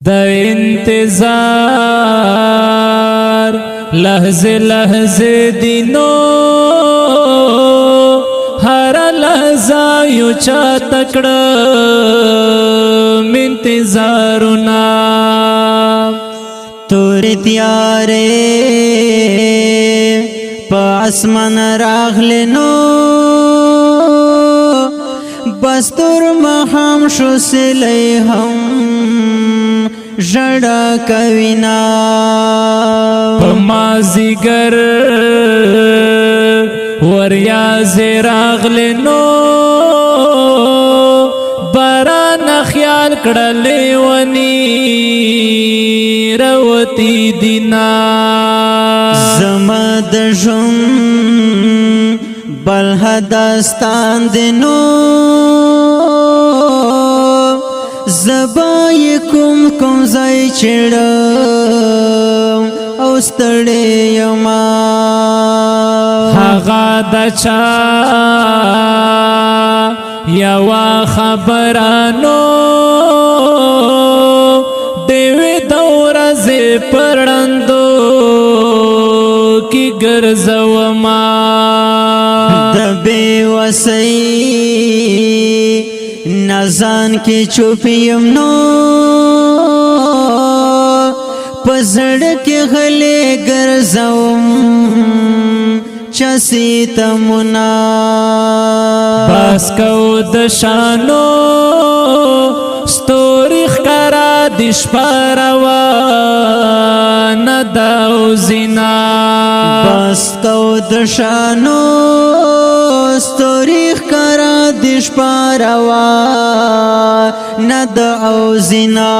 د انتظار لحظه لحظه دینو هر لحظه یو چا تکړه انتظارنا توری تیارې په اسمان راغلنو بستر مخام شو سلی هم ژړا کوینا په مازیګر وریاض راغلنو باران خیال کړلې ونی روتی دینا زما د ژوند بل هداستان دینو زبای کوم ځای چړم او ستړی یما هغه د چا یوا خبرانو دیوی دورز پرندو کی گرزوما د بے وسی نزان کی چوپیم نو پزړ کې غلې ګرځوم چسی تمنا بس کو د شانو ستوري خکارا دش پروا نداو زینا بس کو د شانو ستوري خکارا دش پروا نداو زینا